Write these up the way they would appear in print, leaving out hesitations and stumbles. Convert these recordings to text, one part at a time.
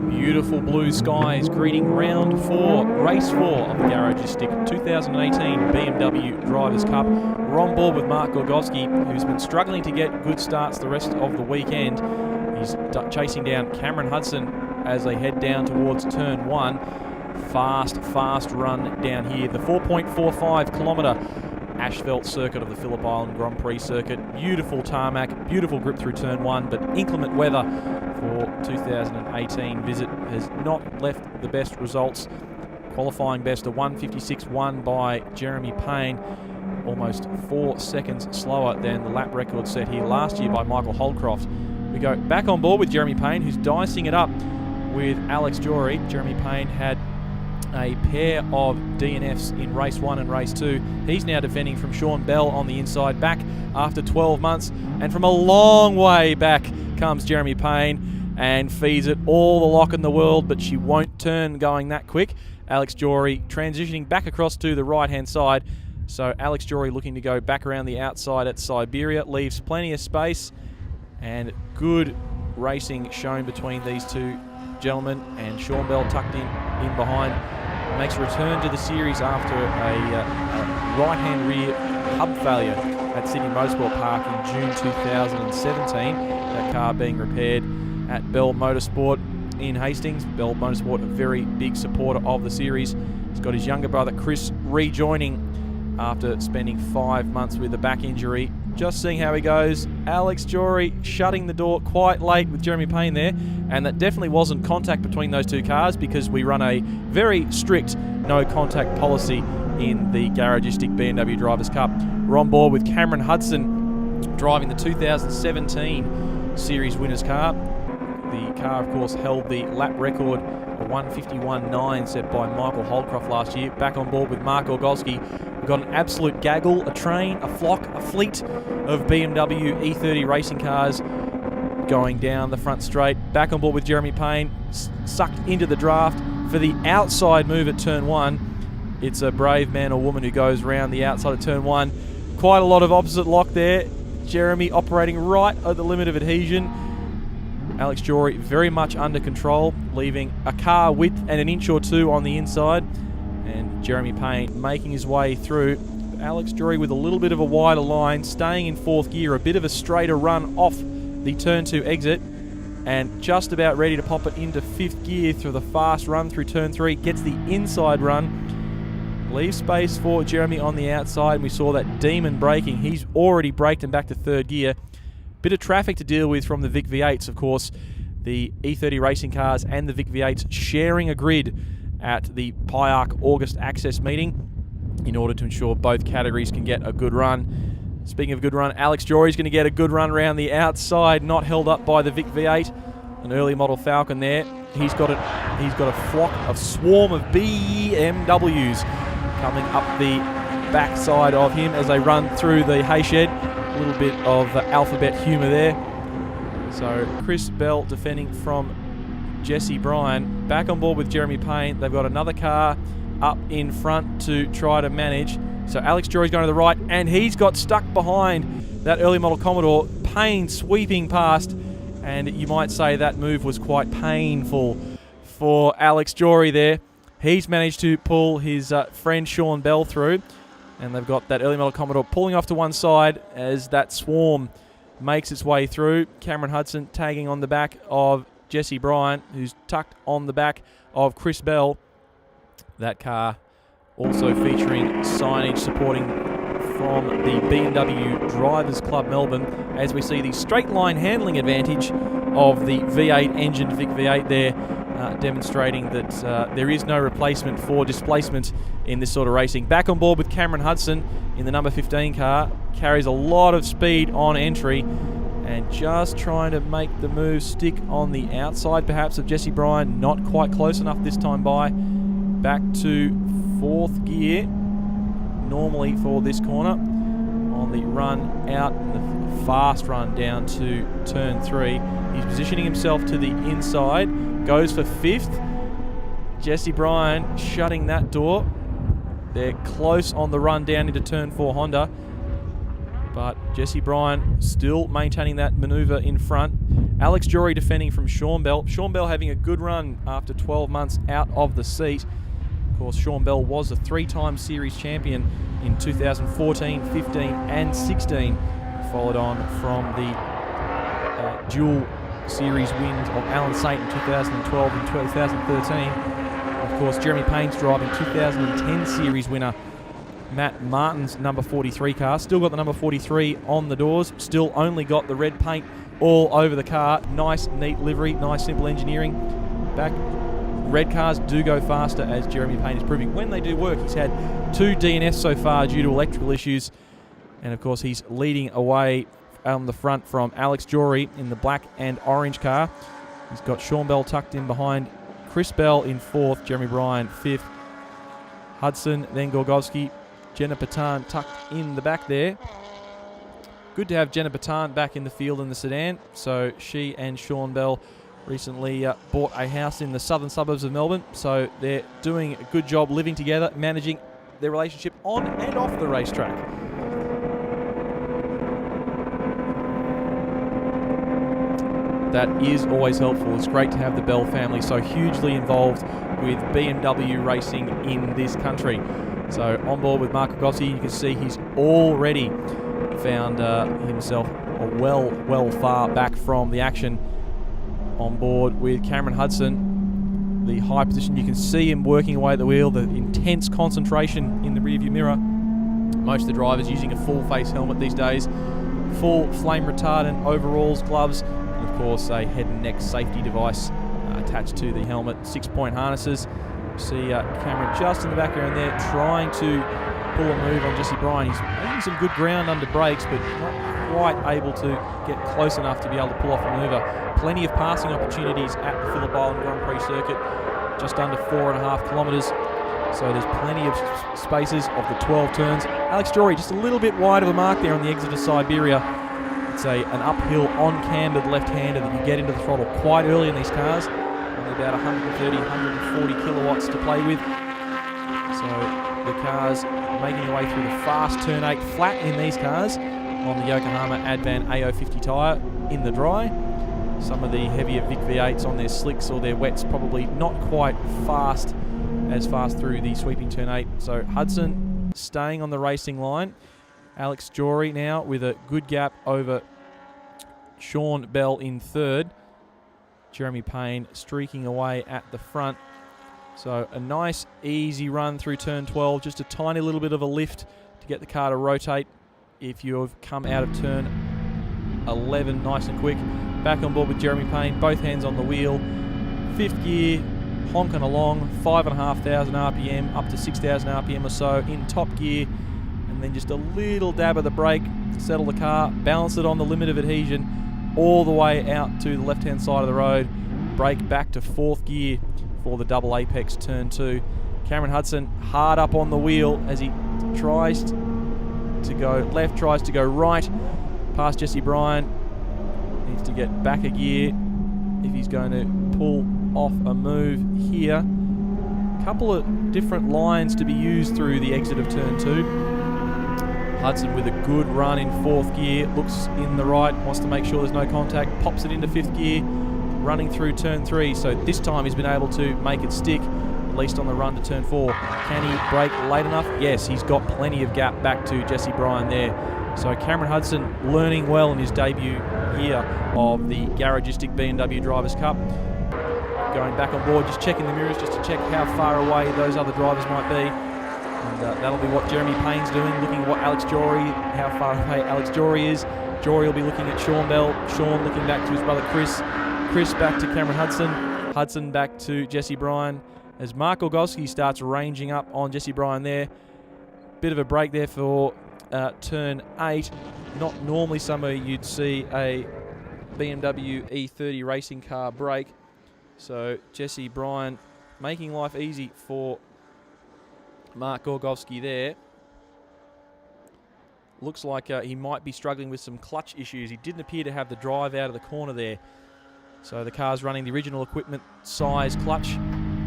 Beautiful blue skies greeting round 4, race 4 of the Garagistic 2018 BMW Drivers' Cup. We're on board with Mark Garagistic, who's been struggling to get good starts the rest of the weekend. He's chasing down Cameron Hudson as they head down towards turn 1. Fast run down here. The 4.45 kilometre asphalt circuit of the Phillip Island Grand Prix circuit. Beautiful tarmac, beautiful grip through turn 1, but inclement weather for 2018 visit has not left the best results. Qualifying best, a 1:56.1 by Jeremy Payne, almost 4 seconds slower than the lap record set here last year by Michael Holdcroft. We go back on board with Jeremy Payne, who's dicing it up with Alex Jory. Jeremy Payne had a pair of DNFs in race 1 and race 2. He's now defending from Sean Bell on the inside, back after 12 months, and from a long way back comes Jeremy Payne and feeds it all the lock in the world, but she won't turn going that quick. Alex Jory transitioning back across to the right-hand side. So Alex Jory looking to go back around the outside at Siberia, leaves plenty of space, and good racing shown between these two gentlemen, and Sean Bell tucked in behind. Makes a return to the series after a right-hand rear hub failure at Sydney Motorsport Park in June 2017. That car being repaired at Bell Motorsport in Hastings. Bell Motorsport, a very big supporter of the series. He's got his younger brother Chris rejoining after spending 5 months with a back injury. Just seeing how he goes. Alex Jory shutting the door quite late with Jeremy Payne there, and that definitely wasn't contact between those two cars, because we run a very strict no contact policy in the Garagistic BMW Drivers' Cup. We're on board with Cameron Hudson driving the 2017 series winners car. The car, of course, held the lap record, a 1:51.9 set by Michael Holdcroft last year. Back on board with Mark Garagistic. We've got an absolute gaggle, a train, a flock, a fleet of BMW E30 racing cars going down the front straight. Back on board with Jeremy Payne, sucked into the draft for the outside move at turn 1. It's a brave man or woman who goes around the outside of turn 1. Quite a lot of opposite lock there. Jeremy operating right at the limit of adhesion. Alex Jory very much under control, leaving a car width and an inch or two on the inside. And Jeremy Payne making his way through. Alex Jory with a little bit of a wider line, staying in 4th gear, a bit of a straighter run off the turn 2 exit, and just about ready to pop it into 5th gear through the fast run through turn 3. Gets the inside run, leaves space for Jeremy on the outside, and we saw that demon braking. He's already braked and back to 3rd gear. Bit of traffic to deal with from the Vic V8s, of course. The E30 racing cars and the Vic V8s sharing a grid at the PIARC August Access meeting in order to ensure both categories can get a good run. Speaking of good run, Alex Jory's going to get a good run around the outside, not held up by the Vic V8. An early model Falcon there. He's got a swarm of BMWs coming up the backside of him as they run through the hay shed. A little bit of alphabet humour there. So Chris Bell defending from Jesse Bryan. Back on board with Jeremy Payne. They've got another car up in front to try to manage. So Alex Jory's going to the right, and he's got stuck behind that early model Commodore. Payne sweeping past, and you might say that move was quite painful for Alex Jory there. He's managed to pull his friend Sean Bell through, and they've got that early model Commodore pulling off to one side as that swarm makes its way through. Cameron Hudson tagging on the back of Jesse Bryan, who's tucked on the back of Chris Bell. That car also featuring signage supporting from the BMW Drivers Club Melbourne, as we see the straight line handling advantage of the V8 engined Vic V8 there, demonstrating that there is no replacement for displacement in this sort of racing. Back on board with Cameron Hudson in the number 15 car, carries a lot of speed on entry and just trying to make the move stick on the outside perhaps of Jesse Bryan. Not quite close enough this time by. Back to 4th gear normally for this corner on the run out and the fast run down to turn 3. He's positioning himself to the inside, goes for 5th. Jesse Bryan shutting that door. They're close on the run down into turn 4 Honda, but Jesse Bryan still maintaining that manoeuvre in front. Alex Jory defending from Sean Bell. Sean Bell having a good run after 12 months out of the seat. Of course, Sean Bell was a 3-time series champion in 2014, 15 and 16, followed on from the dual series wins of Alan Saint in 2012 and 2013. Of course, Jeremy Payne's driving 2010 series winner Matt Martin's number 43 car. Still got the number 43 on the doors. Still only got the red paint all over the car. Nice, neat livery. Nice, simple engineering. Red cars do go faster, as Jeremy Payne is proving when they do work. He's had 2 DNFs so far due to electrical issues. And, of course, he's leading away on the front from Alex Jory in the black and orange car. He's got Sean Bell tucked in behind. Chris Bell in 4th, Jeremy Bryan 5th. Hudson, then Gorgovsky. Jenna Patan tucked in the back there. Good to have Jenna Patan back in the field in the sedan. So she and Sean Bell recently bought a house in the southern suburbs of Melbourne. So they're doing a good job living together, managing their relationship on and off the racetrack. That is always helpful. It's great to have the Bell family so hugely involved with BMW racing in this country. So on board with Mark Gossi, you can see he's already found himself well far back from the action. On board with Cameron Hudson, the high position. You can see him working away at the wheel, the intense concentration in the rearview mirror. Most of the drivers using a full face helmet these days, full flame retardant overalls, gloves, and of course a head and neck safety device attached to the helmet. 6-point harnesses. You see Cameron just in the background there trying to pull a move on Jesse Bryan. He's making some good ground under brakes, but not quite able to get close enough to be able to pull off a manoeuvre. Plenty of passing opportunities at the Phillip Island Grand Prix circuit, just under 4.5 kilometres. So there's plenty of spaces of the 12 turns. Alex Jory just a little bit wide of a mark there on the exit of Siberia. It's an uphill on-cambered left-hander that you get into the throttle quite early in these cars. Only about 130, 140 kilowatts to play with. So the cars making their way through the fast turn 8 flat in these cars on the Yokohama Advan AO50 tyre in the dry. Some of the heavier Vic V8s on their slicks or their wets probably not quite as fast through the sweeping turn 8. So Hudson staying on the racing line. Alex Jory now with a good gap over Sean Bell in 3rd. Jeremy Payne streaking away at the front. So a nice easy run through turn 12, just a tiny little bit of a lift to get the car to rotate if you've come out of turn 11 nice and quick. Back on board with Jeremy Payne, both hands on the wheel. 5th gear, honking along, 5,500 RPM, up to 6,000 RPM or so in top gear. And then just a little dab of the brake, settle the car, balance it on the limit of adhesion, all the way out to the left-hand side of the road. Brake back to 4th gear for the double apex turn 2. Cameron Hudson hard up on the wheel as he tries to go left, tries to go right, past Jesse Bryan. Needs to get back a gear if he's going to pull off a move here. Couple of different lines to be used through the exit of turn 2. Hudson with a good run in 4th gear, looks in the right, wants to make sure there's no contact, pops it into 5th gear, running through turn 3. So this time he's been able to make it stick, at least on the run to turn 4. Can he brake late enough? Yes, he's got plenty of gap back to Jesse Bryan there. So Cameron Hudson learning well in his debut year of the Garagistic BMW Drivers Cup. Going back on board, just checking the mirrors just to check how far away those other drivers might be. And that'll be what Jeremy Payne's doing, looking at what Alex Jory, how far away Alex Jory is. Jory will be looking at Sean Bell. Sean looking back to his brother Chris. Chris back to Cameron Hudson. Hudson back to Jesse Bryan. As Mark Gorgovsky starts ranging up on Jesse Bryan there. Bit of a break there for turn 8. Not normally somewhere you'd see a BMW E30 racing car brake. So Jesse Bryan making life easy for Mark Gorgovsky there. looks like he might be struggling with some clutch issues. He didn't appear to have the drive out of the corner there. So the car's running the original equipment size clutch,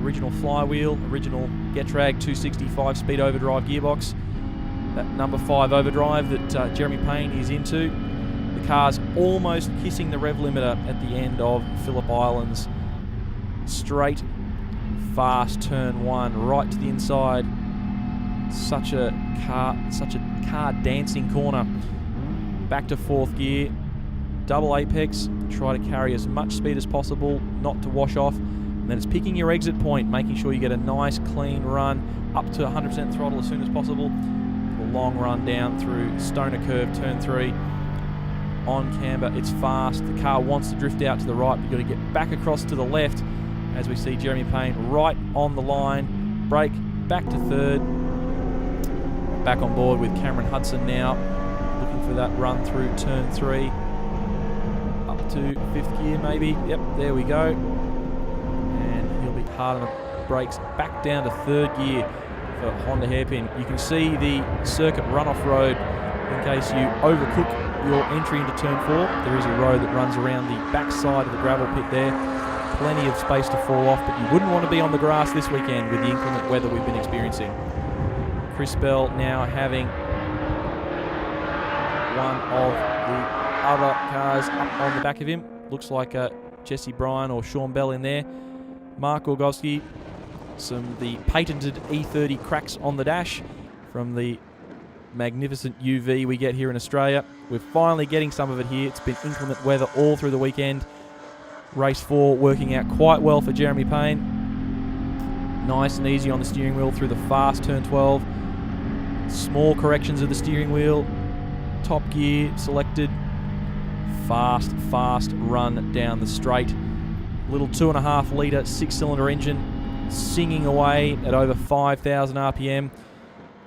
original flywheel, original Getrag 265 speed overdrive gearbox. That number 5 overdrive that Jeremy Payne is into. The car's almost kissing the rev limiter at the end of Phillip Island's straight, fast turn 1, right to the inside. Such a car dancing corner. Back to 4th gear, double apex, try to carry as much speed as possible, not to wash off. And then it's picking your exit point, making sure you get a nice clean run up to 100% throttle as soon as possible. A long run down through Stoner Curve, turn 3. On camber, it's fast. The car wants to drift out to the right, but you've got to get back across to the left as we see Jeremy Payne right on the line. Brake, back to 3rd. Back on board with Cameron Hudson now, looking for that run through turn 3. Up to 5th gear maybe. Yep, there we go. And he'll be hard on the brakes. Back down to 3rd gear for Honda Hairpin. You can see the circuit runoff road in case you overcook your entry into turn 4. There is a road that runs around the back side of the gravel pit there. Plenty of space to fall off, but you wouldn't want to be on the grass this weekend with the inclement weather we've been experiencing. Chris Bell now having one of the other cars up on the back of him. Looks like Jesse Bryan or Sean Bell in there. Mark Gorgowski, the patented E30 cracks on the dash from the magnificent UV we get here in Australia. We're finally getting some of it here. It's been inclement weather all through the weekend. Race 4 working out quite well for Jeremy Payne. Nice and easy on the steering wheel through the fast turn 12. Small corrections of the steering wheel. Top gear selected. Fast run down the straight. Little 2.5 litre 6-cylinder engine singing away at over 5,000 RPM.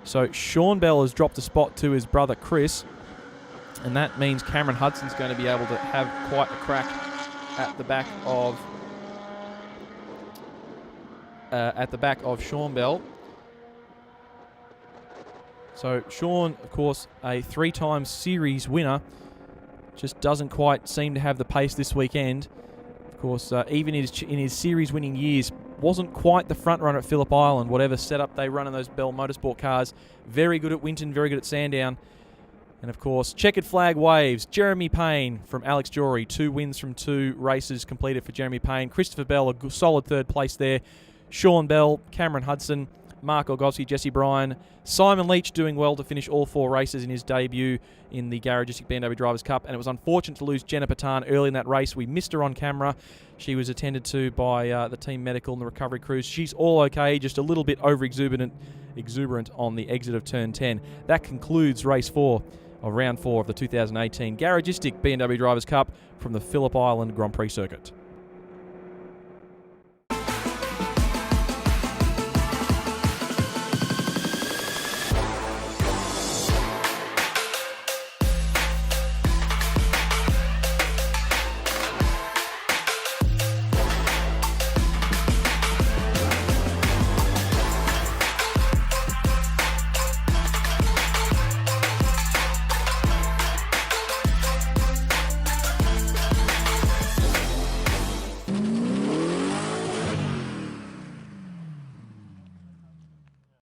So Sean Bell has dropped a spot to his brother Chris, and that means Cameron Hudson's going to be able to have quite a crack at the back of Sean Bell. So Sean, of course, a 3-time series winner, just doesn't quite seem to have the pace this weekend. Of course, even in his series winning years, wasn't quite the front runner at Phillip Island, whatever setup they run in those Bell Motorsport cars. Very good at Winton, very good at Sandown. And of course, checkered flag waves. Jeremy Payne from Alex Jory. 2 wins from 2 races completed for Jeremy Payne. Christopher Bell, a solid 3rd place there. Sean Bell, Cameron Hudson, Mark Gorgowski, Jesse Bryan. Simon Leach doing well to finish all 4 races in his debut in the Garagistic BMW Drivers' Cup. And it was unfortunate to lose Jenna Patan early in that race. We missed her on camera. She was attended to by the team medical and the recovery crews. She's all okay, just a little bit exuberant on the exit of turn 10. That concludes race 4 of round 4 of the 2018 Garagistic BMW Drivers' Cup from the Phillip Island Grand Prix circuit.